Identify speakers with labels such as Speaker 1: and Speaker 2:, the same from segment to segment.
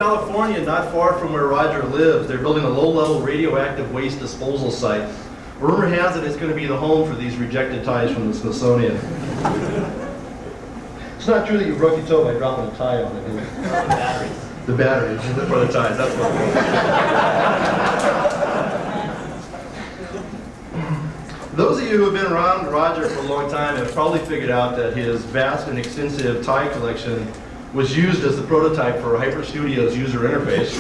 Speaker 1: California, not far from where Roger lives, they're building a low-level radioactive waste disposal site. Rumor has it it's going to be the home for these rejected ties from the Smithsonian. It's not true that you broke your toe by dropping a tie on it, is it? The batteries for the ties, that's what. Those of you who have been around Roger for a long time have probably figured out that his vast and extensive tie collection was used as the prototype for HyperStudio's user interface.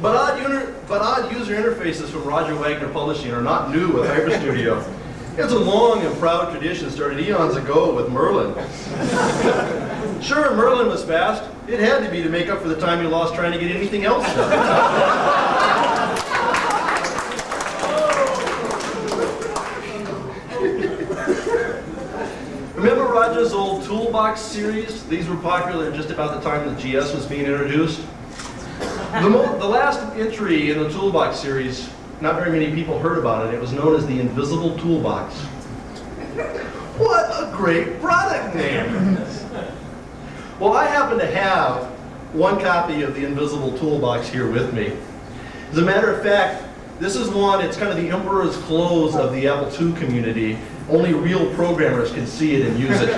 Speaker 1: But odd user interfaces from Roger Wagner Publishing are not new with HyperStudio. It's a long and proud tradition started eons ago with Merlin. Sure, Merlin was fast. It had to be to make up for the time you lost trying to get anything else done. Remember Roger's old Toolbox series? These were popular just about the time the GS was being introduced. The last entry in the Toolbox series, not very many people heard about it. It was known as the Invisible Toolbox. What a great product name! Well, I happen to have one copy of the Invisible Toolbox here with me. As a matter of fact, this is one, it's kind of the emperor's clothes of the Apple II community. Only real programmers can see it and use it.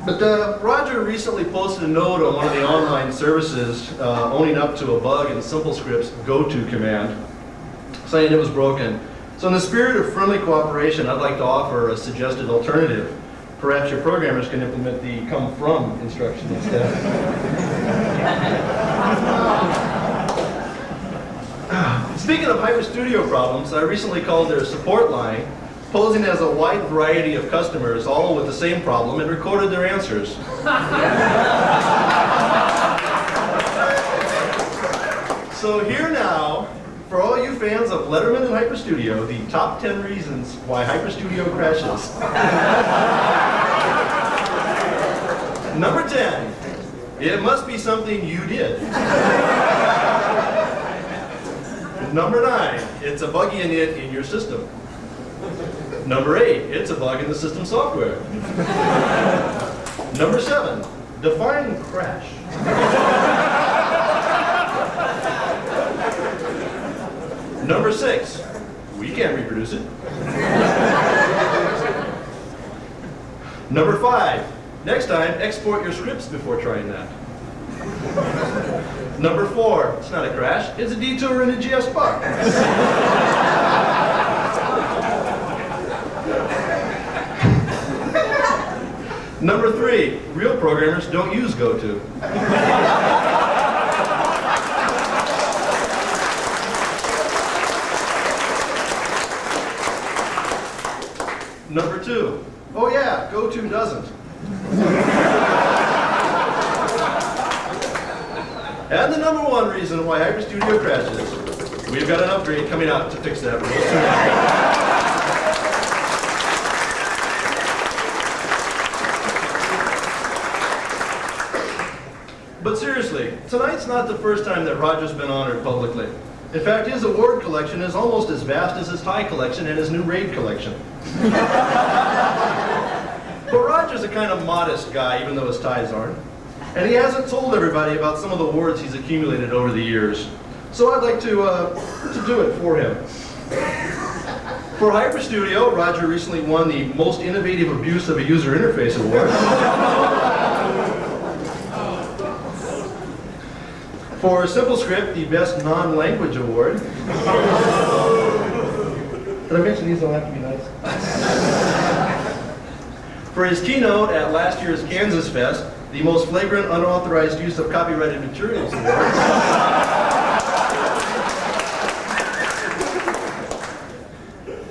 Speaker 1: But Roger recently posted a note on one of the online services owning up to a bug in SimpleScript's goto command, saying it was broken. So in the spirit of friendly cooperation, I'd like to offer a suggested alternative. Perhaps your programmers can implement the come from instruction instead. Speaking of HyperStudio problems, I recently called their support line, posing as a wide variety of customers, all with the same problem, and recorded their answers. So here now, for all you fans of Letterman and HyperStudio, the top 10 reasons why HyperStudio crashes. Number 10, it must be something you did. Number 9, it's a bug in it in your system. Number 8, it's a bug in the system software. Number 7, define crash. Number 6, we can't reproduce it. Number 5, next time export your scripts before trying that. Number 4, it's not a crash, it's a detour in a GS bug. Number 3, real programmers don't use goto. Number 2, oh yeah, goto doesn't. And the number 1 reason why HyperStudio crashes, we've got an upgrade coming out to fix that real soon. But seriously, tonight's not the first time that Roger's been honored publicly. In fact, his award collection is almost as vast as his tie collection and his new raid collection. But Roger's a kind of modest guy, even though his ties aren't. And he hasn't told everybody about some of the awards he's accumulated over the years. So I'd like to do it for him. For HyperStudio, Roger recently won the Most Innovative Abuse of a User Interface Award. For SimpleScript, the Best Non-Language Award. Did I mention these don't have to be nice? For his keynote at last year's KansasFest, the Most Flagrant Unauthorized Use of Copyrighted Materials Award.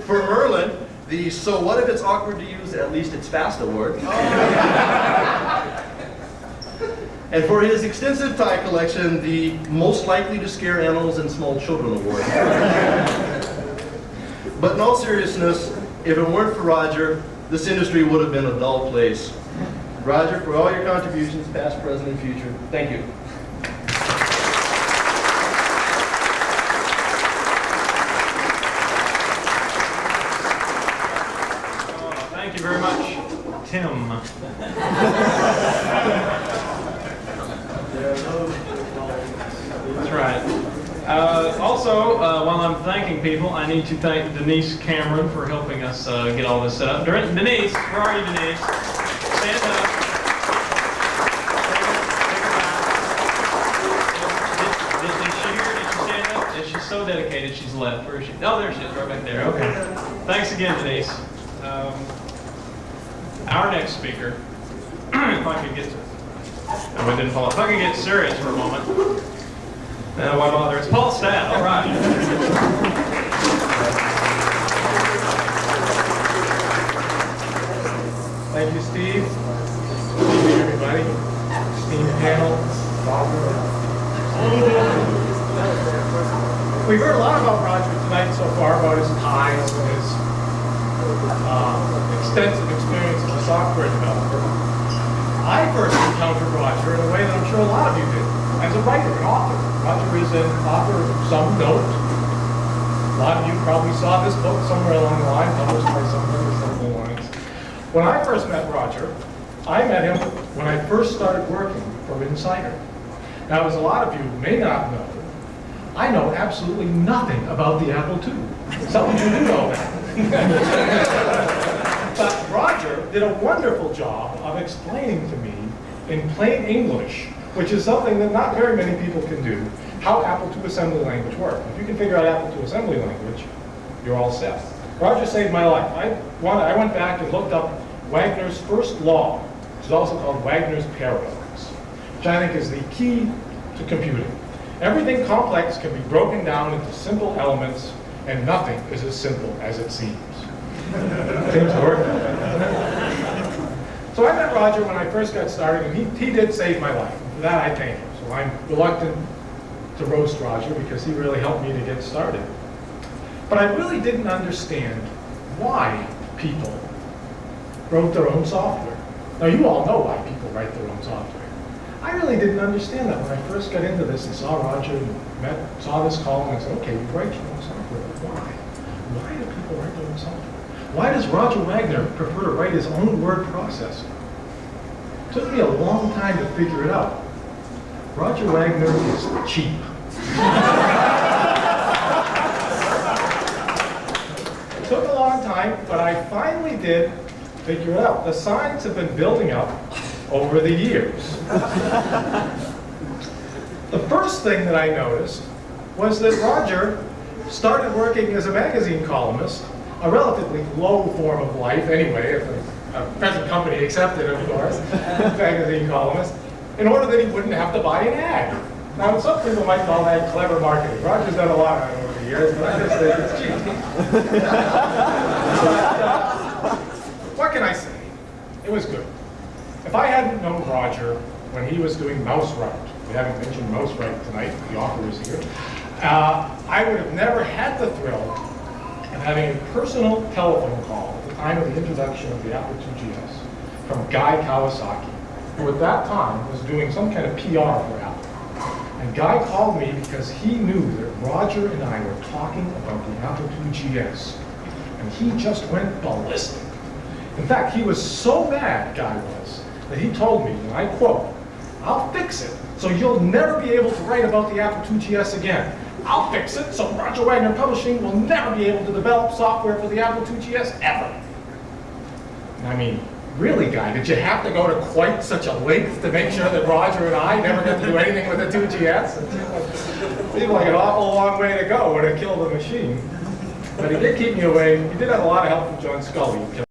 Speaker 1: For Merlin, the So What If It's Awkward to Use, At Least It's Fast Award. And for his extensive tie collection, the Most Likely to Scare Animals and Small Children Award. But in all seriousness, if it weren't for Roger, this industry would have been a dull place. Roger, for all your contributions, past, present, and future, thank you.
Speaker 2: Also, while I'm thanking people, I need to thank Denise Cameron for helping us get all this set up. Denise, where are you, Denise? Stand up. Is she here? Did she stand up? Is she so dedicated she's left? Where is she? Oh, there she is, right back there. Okay. Thanks again, Denise. Our next speaker, if I could get to, no, it didn't fall. If I could get serious for a moment. Why bother? It's Paul Stadd. All right.
Speaker 3: Thank you, Steve. Good evening, everybody. Esteemed panel. We've heard a lot about Roger tonight so far, about his ties and his extensive experience as a software developer. I first encountered Roger in a way that I'm sure a lot of you did, as a writer, an author. Roger is an author of some note. A lot of you probably saw this book somewhere along the line, published by somebody or something along the lines. When I first met Roger, I met him when I first started working for Insider. Now, as a lot of you may not know, I know absolutely nothing about the Apple II. Some of you do know that. But Roger did a wonderful job of explaining to me in plain English, which is something that not very many people can do, how Apple II assembly language works. If you can figure out Apple II assembly language, you're all set. Roger saved my life. I went back and looked up Wagner's first law, which is also called Wagner's paradox, which I think is the key to computing. Everything complex can be broken down into simple elements, and nothing is as simple as it seems. Seems to work. So I met Roger when I first got started, and he did save my life. For that, I thank him. So I'm reluctant to roast Roger because he really helped me to get started. But I really didn't understand why people wrote their own software. Now, you all know why people write their own software. I really didn't understand that when I first got into this and saw Roger and saw this column, and I said, okay, you write your own software, but why? Why do people write their own software? Why does Roger Wagner prefer to write his own word processor? It took me a long time to figure it out. Roger Wagner is cheap. It took a long time, but I finally did figure it out. The signs have been building up over the years. The first thing that I noticed was that Roger started working as a magazine columnist, a relatively low form of life anyway, if a present company accepted, of course, magazine columnist, in order that he wouldn't have to buy an ad. Now, some people might call that clever marketing. Roger's done a lot of it over the years, but I just think it's cheap. What can I say? It was good. If I hadn't known Roger when he was doing mouse write, we haven't mentioned mouse write tonight, the author is here, I would have never had the thrill of having a personal telephone call at the time of the introduction of the Apple II GS from Guy Kawasaki, who at that time was doing some kind of PR for Apple. And Guy called me because he knew that Roger and I were talking about the Apple II GS, and he just went ballistic. In fact, he was so mad, Guy was, that he told me, and I quote, "I'll fix it so you'll never be able to write about the Apple II GS again. I'll fix it so Roger Wagner Publishing will never be able to develop software for the Apple II GS ever." I mean, really, Guy, did you have to go to quite such a length to make sure that Roger and I never get to do anything with the 2GS? It seemed like an awful long way to go when it killed the machine. But he did keep me away. He did have a lot of help from John Scully.